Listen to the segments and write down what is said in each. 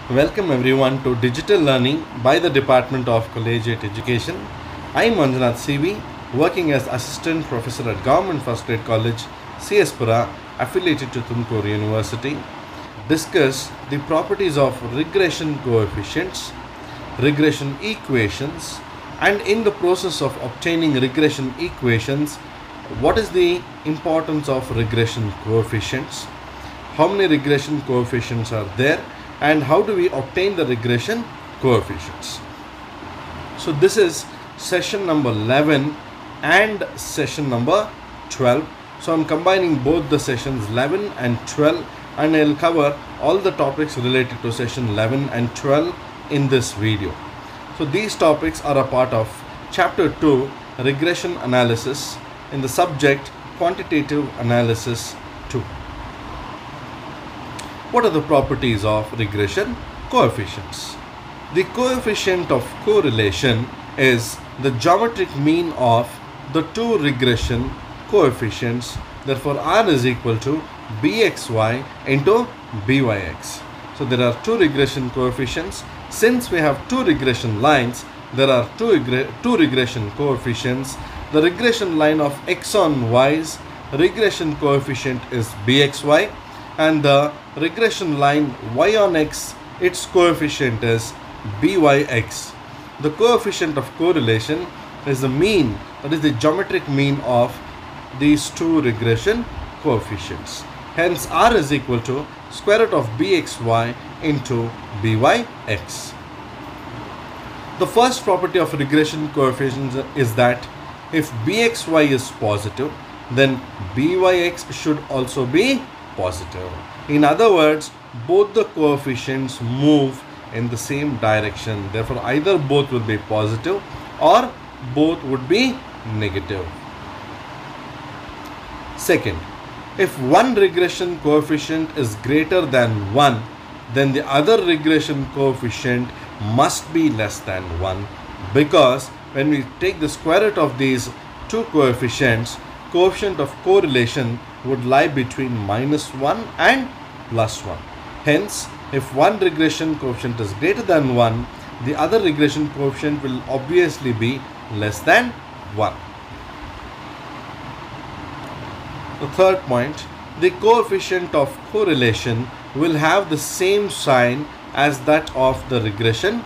Welcome everyone to Digital Learning by the Department of Collegiate Education. I am Manjunath CV, working as Assistant Professor at Government First Grade College, CS Pura, affiliated to Tumkur University. Discuss the properties of regression coefficients, regression equations, and in the process of obtaining regression equations, what is the importance of regression coefficients, how many regression coefficients are there, and how do we obtain the regression coefficients. So this is session number 11 and session number 12. So I'm combining both the sessions 11 and 12, and I'll cover all the topics related to session 11 and 12 in this video. So these topics are a part of chapter 2, regression analysis, in the subject quantitative analysis 2. What are the properties of regression coefficients? The coefficient of correlation is the geometric mean of the two regression coefficients. Therefore, R is equal to bxy into byx. So there are two regression coefficients. Since we have two regression lines, there are two regression coefficients. The regression line of x on y's regression coefficient is bxy, and the regression line y on x, its coefficient is byx. The coefficient of correlation is the mean, that is the geometric mean of these two regression coefficients. Hence R is equal to square root of bxy into byx. The first property of regression coefficients is that if bxy is positive, then byx should also be positive. In other words, both the coefficients move in the same direction. Therefore, either both will be positive or both would be negative. Second, if one regression coefficient is greater than 1, then the other regression coefficient must be less than 1, because when we take the square root of these two coefficients, coefficient of correlation would lie between -1 and +1. Hence, if one regression coefficient is greater than 1, the other regression coefficient will obviously be less than 1. The third point, the coefficient of correlation will have the same sign as that of the regression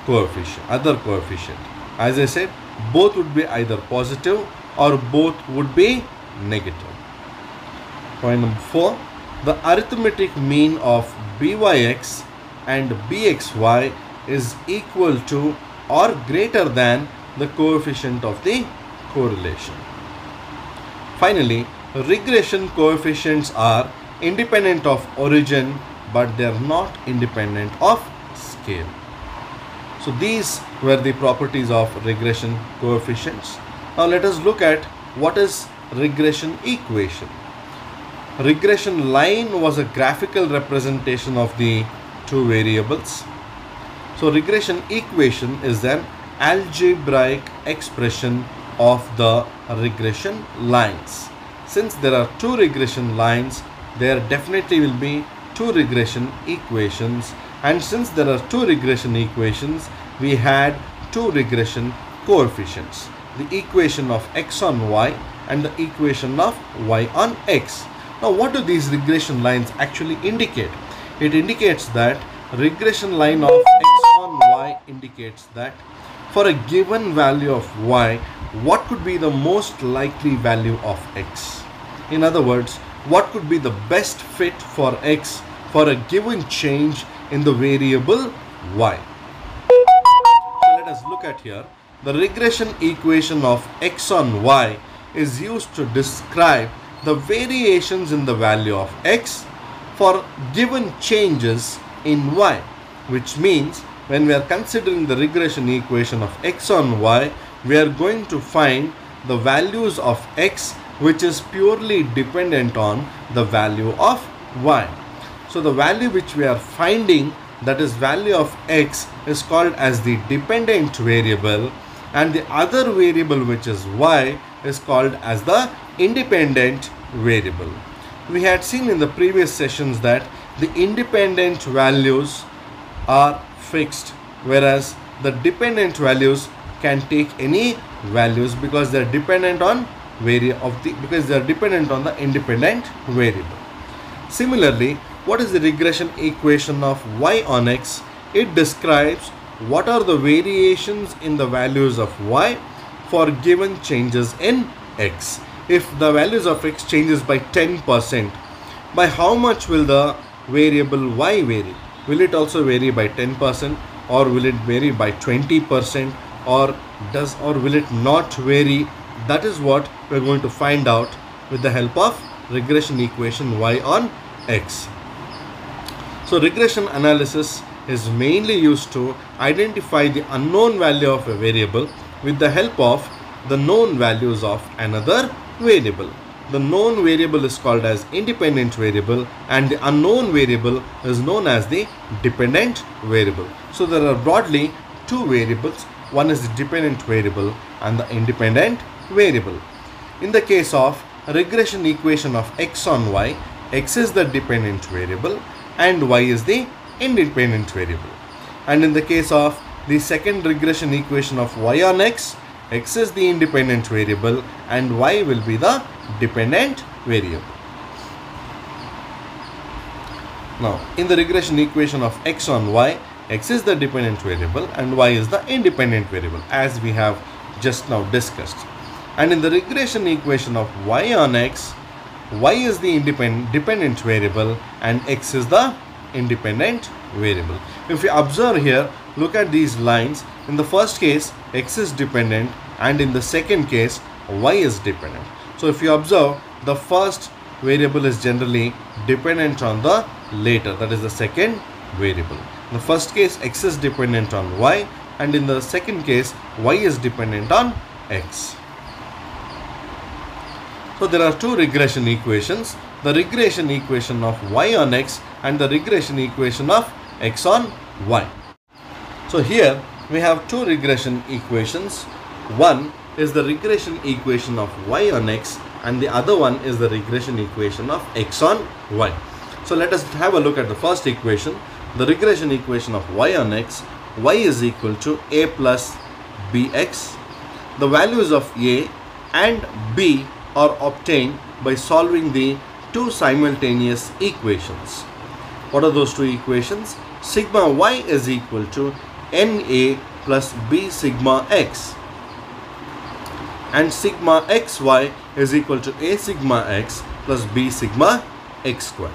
coefficient, other coefficient. As I said, both would be either positive or both would be negative. Point number 4, the arithmetic mean of byx and bxy is equal to or greater than the coefficient of the correlation. Finally, regression coefficients are independent of origin, but they are not independent of scale. So these were the properties of regression coefficients. Now let us look at what is regression equation. Regression line was a graphical representation of the two variables. So regression equation is an algebraic expression of the regression lines. Since there are two regression lines, there definitely will be two regression equations, and since there are two regression equations, we had two regression coefficients, the equation of x on y and the equation of y on x. Now what do these regression lines actually indicate? It indicates that regression line of x on y indicates that for a given value of y, what could be the most likely value of x? In other words, what could be the best fit for x for a given change in the variable y? So let us look at here. The regression equation of x on y is used to describe the variations in the value of x for given changes in y, which means when we are considering the regression equation of x on y, we are going to find the values of x which is purely dependent on the value of y. So the value which we are finding, that is value of x, is called as the dependent variable, and the other variable which is y is called as the independent variable. We had seen in the previous sessions that the independent values are fixed, whereas the dependent values can take any values because they are dependent on the independent variable. Similarly, what is the regression equation of y on x? It describes what are the variations in the values of y for given changes in x. If the values of x changes by 10%, by how much will the variable y vary? Will it also vary by 10%, or will it vary by 20%, or will it not vary? That is what we are going to find out with the help of regression equation y on x. So regression analysis is mainly used to identify the unknown value of a variable with the help of the known values of another variable. The known variable is called as independent variable, and the unknown variable is known as the dependent variable. So there are broadly two variables. One is the dependent variable and the independent variable. In the case of regression equation of x on y, x is the dependent variable and y is the independent variable. And in the case of the second regression equation of y on x, x is the independent variable and y will be the dependent variable. Now, in the regression equation of x on y, x is the dependent variable and y is the independent variable, as we have just now discussed. And in the regression equation of y on x, y is the dependent variable and x is the independent variable. If you observe here, look at these lines. In the first case, x is dependent, and in the second case, y is dependent. So if you observe, the first variable is generally dependent on the later, that is the second variable. In the first case, x is dependent on y, and in the second case, y is dependent on x. So there are two regression equations, the regression equation of y on x and the regression equation of x on y. So here we have two regression equations. One is the regression equation of y on x and the other one is the regression equation of x on y. So let us have a look at the first equation. The regression equation of y on x, y is equal to a plus bx. The values of a and b are obtained by solving the two simultaneous equations. What are those two equations? Sigma y is equal to na plus b sigma x, and sigma xy is equal to a sigma x plus b sigma x square.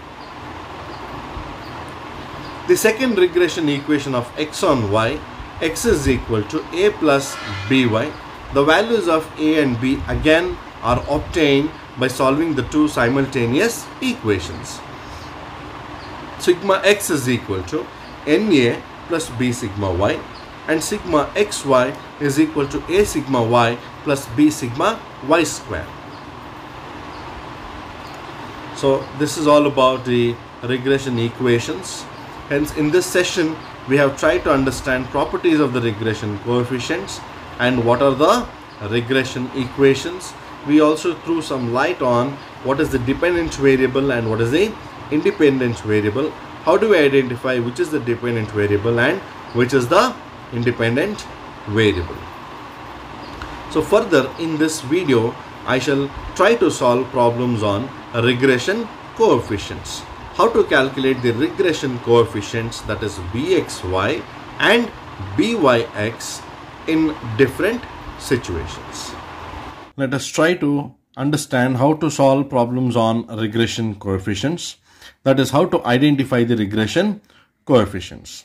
The second regression equation of x on y, x is equal to a plus by. The values of a and b again are obtained by solving the two simultaneous equations. Sigma x is equal to na plus b sigma y, and sigma xy is equal to a sigma y plus b sigma y square. So this is all about the regression equations. Hence, in this session we have tried to understand properties of the regression coefficients and what are the regression equations. We also threw some light on what is the dependent variable and what is the independent variable. How do we identify which is the dependent variable and which is the independent variable? So further in this video, I shall try to solve problems on regression coefficients. How to calculate the regression coefficients, that is bxy and byx in different situations. Let us try to understand how to solve problems on regression coefficients. That is, how to identify the regression coefficients.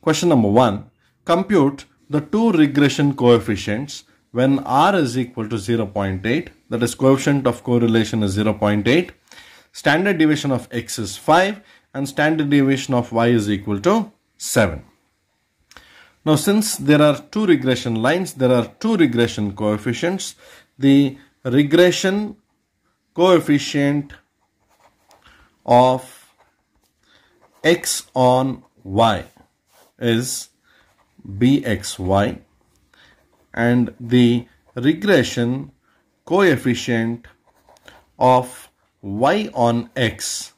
Question number 1. Compute the two regression coefficients when r is equal to 0.8. That is, coefficient of correlation is 0.8. Standard deviation of x is 5 and standard deviation of y is equal to 7. Now, since there are two regression lines, there are two regression coefficients. The regression coefficient of x on y is bxy, and the regression coefficient of y on x,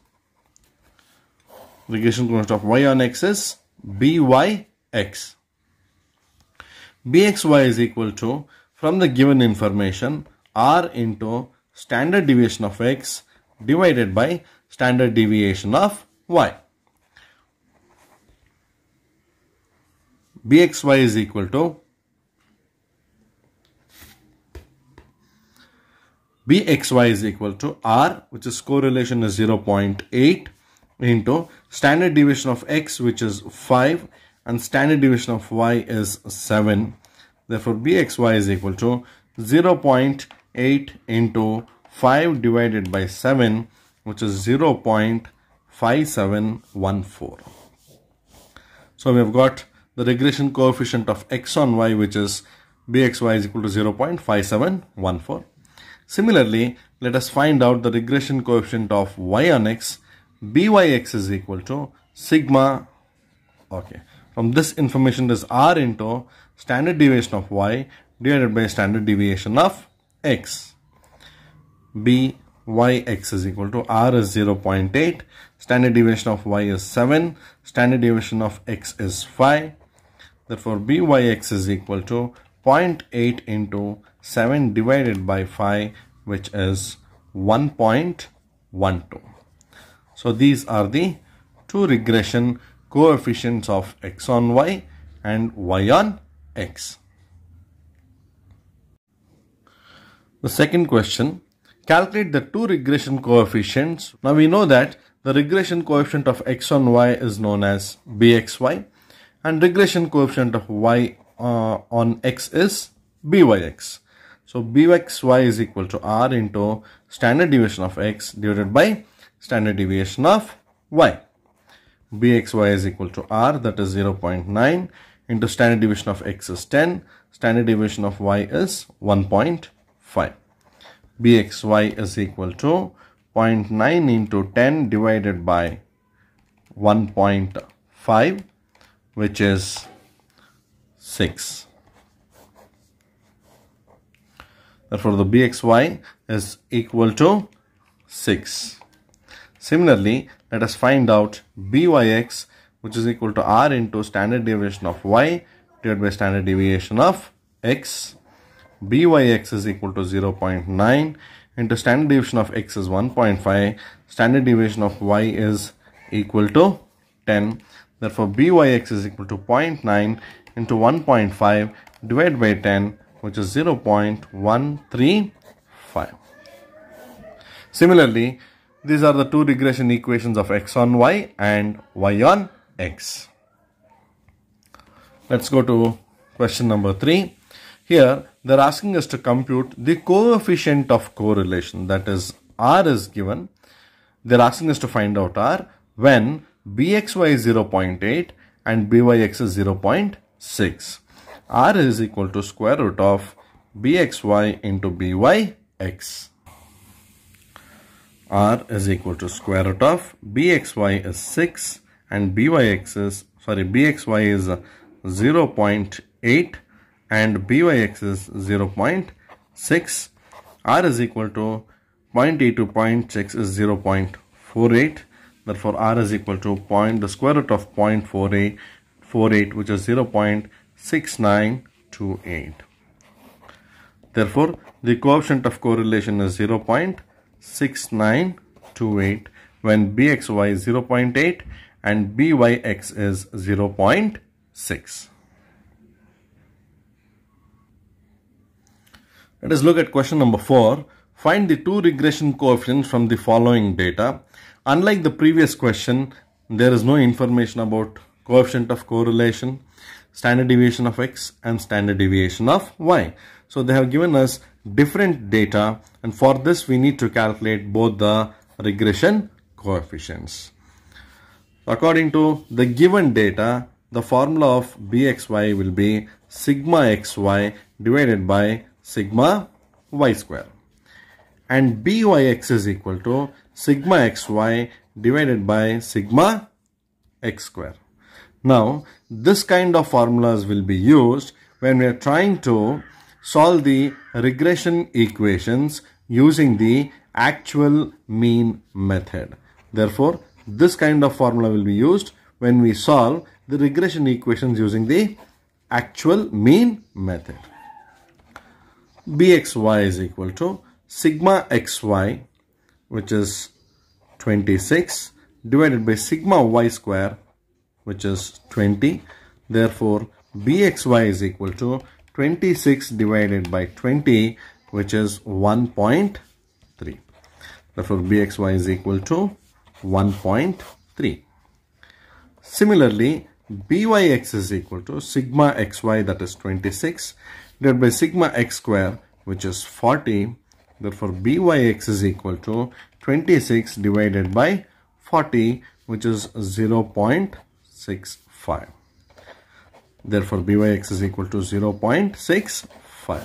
regression coefficient of y on x is byx. bxy is equal to, from the given information, r into standard deviation of x divided by standard deviation of y. bxy is equal to r, which is correlation is 0.8, into standard deviation of x, which is 5, and standard deviation of y is 7. Therefore bxy is equal to 0.8 into 5 divided by 7, which is 0.5714. So we have got the regression coefficient of x on y, which is bxy is equal to 0.5714. Similarly, let us find out the regression coefficient of y on x. byx is equal to sigma. Okay, from this information is r into standard deviation of y divided by standard deviation of x. byx is equal to r is 0.8, standard deviation of y is 7, standard deviation of x is 5. Therefore byx is equal to 0.8 into 7 divided by 5, which is 1.12. So these are the two regression coefficients of x on y and y on x. The second question, calculate the two regression coefficients. Now we know that the regression coefficient of x on y is known as bxy, and regression coefficient of y on x is byx. So bxy is equal to r into standard deviation of x divided by standard deviation of y. bxy is equal to r, that is 0.9, into standard deviation of x is 10, standard deviation of y is 1.5. bxy is equal to 0.9 into 10 divided by 1.5, which is 6. Therefore the bxy is equal to 6. Similarly, let us find out byx, which is equal to r into standard deviation of y divided by standard deviation of x. byx is equal to 0.9 into standard deviation of x is 1.5, standard deviation of y is equal to 10. Therefore byx is equal to 0.9 into 1.5 divided by 10, which is 0.135. Similarly, these are the two regression equations of x on y and y on x. Let's go to question number 3. Here they are asking us to compute the coefficient of correlation, that is r is given. They are asking us to find out r when bxy is 0.8 and byx is 0.6. r is equal to square root of bxy into byx. r is equal to square root of bxy is 6 and bxy is 0.8 and byx is 0.6. r is equal to 0.8 to 0.6 is 0.48. Therefore r is equal to the square root of 0.48, which is 0.6928. Therefore the coefficient of correlation is 0.6928 when bxy is 0.8 and byx is 0.6. Let us look at question number 4. Find the two regression coefficients from the following data. Unlike the previous question, there is no information about coefficient of correlation, standard deviation of x and standard deviation of y. So they have given us different data, and for this we need to calculate both the regression coefficients. According to the given data, the formula of bxy will be sigma xy divided by sigma y square, and byx is equal to sigma xy divided by sigma x square. Now this kind of formulas will be used when we are trying to solve the regression equations using the actual mean method. Therefore this kind of formula will be used when we solve the regression equations using the actual mean method. Bxy is equal to sigma xy, which is 26, divided by sigma y square, which is 20. Therefore, Bxy is equal to 26 divided by 20, which is 1.3. Therefore, Bxy is equal to 1.3. Similarly, Byx is equal to sigma xy, that is 26, divided by sigma x square, which is 40. Therefore, Byx is equal to 26 divided by 40, which is 0.65. Therefore, Byx is equal to 0.65.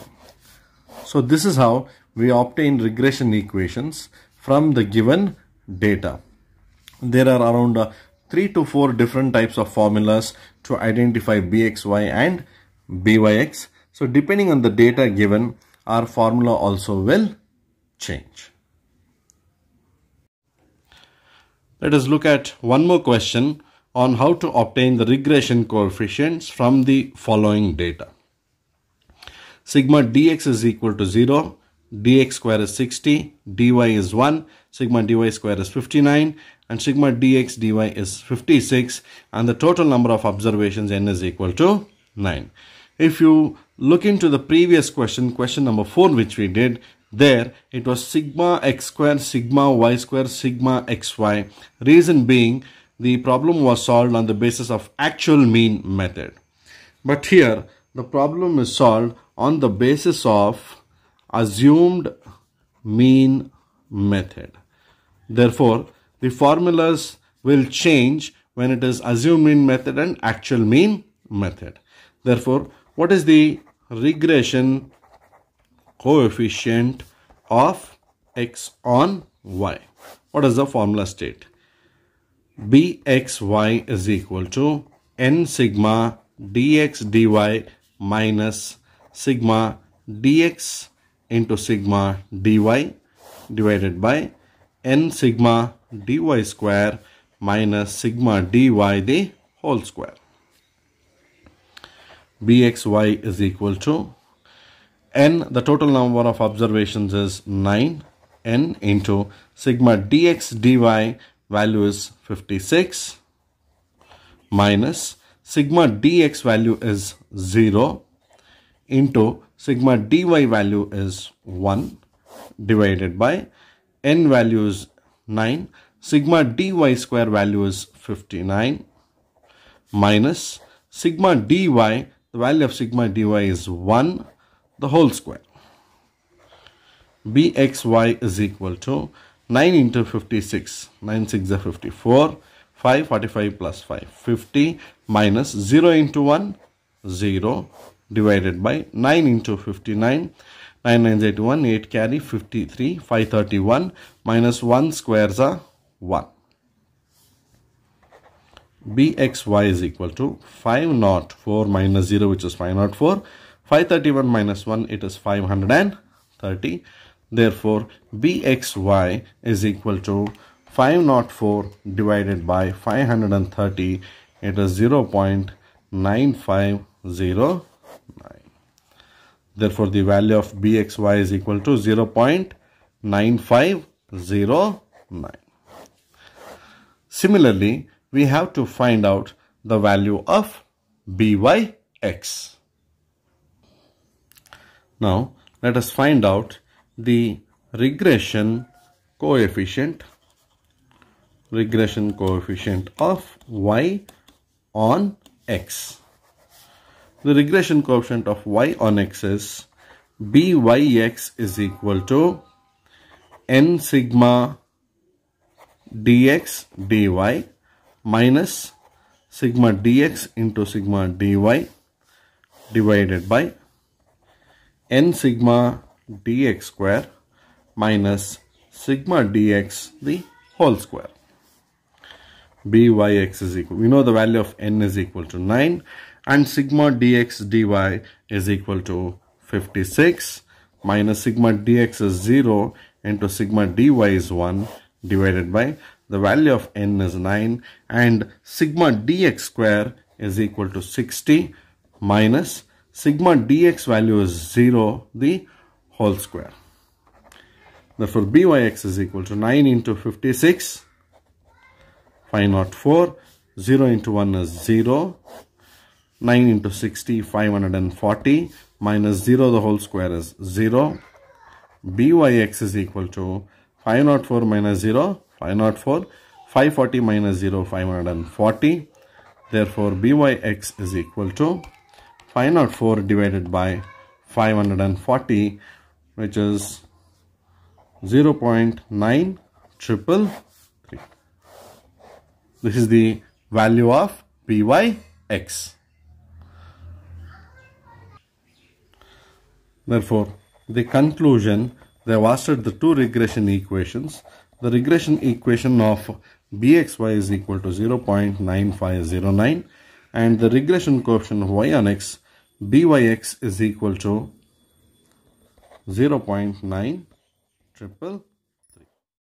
So, this is how we obtain regression equations from the given data. There are around 3 to 4 different types of formulas to identify Bxy and Byx. So, depending on the data given, our formula also will change. Let us look at one more question on how to obtain the regression coefficients from the following data. Sigma dx is equal to 0, dx square is 60, dy is 1, sigma dy square is 59, and sigma dx dy is 56, and the total number of observations n is equal to 9. If you look into the previous question, question number 4, which we did, there it was sigma x square, sigma y square, sigma xy. Reason being, the problem was solved on the basis of actual mean method. But here, the problem is solved on the basis of assumed mean method. Therefore, the formulas will change when it is assumed mean method and actual mean method. Therefore, what is the regression coefficient of x on y? What does the formula state? Bxy is equal to n sigma dx dy minus sigma dx into sigma dy divided by n sigma dy square minus sigma dy the whole square. Bxy is equal to n, the total number of observations is 9, n into sigma dx dy value is 56 minus sigma dx value is 0 into sigma dy value is 1 divided by n value is 9, sigma dy square value is 59 minus sigma dy, the value of sigma dy is 1, the whole square. Bxy is equal to 9 into 56, 9 6 are 54, 5 45 plus 5 50 minus 0 into 1 0 divided by 9 into 59, 9 9 is 81, 8 carry 53, 531 minus 1 squares are 1. Bxy is equal to 504 minus 0, which is 504, 531 minus 1, it is 530. Therefore, Bxy is equal to 504 divided by 530, it is 0.9509. Therefore, the value of Bxy is equal to 0.9509. Similarly, we have to find out the value of Byx. Now, let us find out the regression coefficient of y on x. The regression coefficient of y on x is Byx is equal to n sigma dx dy minus sigma dx into sigma dy divided by n sigma dx square minus sigma dx the whole square. Byx is equal, we know the value of n is equal to 9 and sigma dx dy is equal to 56 minus sigma dx is 0 into sigma dy is 1 divided by the value of n is 9, and sigma dx square is equal to 60 minus sigma dx value is 0, the whole square. Therefore, byx is equal to 9 into 56, 504, 0 into 1 is 0, 9 into 60, 540, minus 0 the whole square is 0. Byx is equal to 504 minus 0, 504, 540 minus 0, 540. Therefore, byx is equal to 504 divided by 540, which is 0.9333. This is the value of byx. Therefore, the conclusion, they have asked the two regression equations. The regression equation of bxy is equal to 0.9509, and the regression coefficient of y on x, byx, is equal to 0.9333.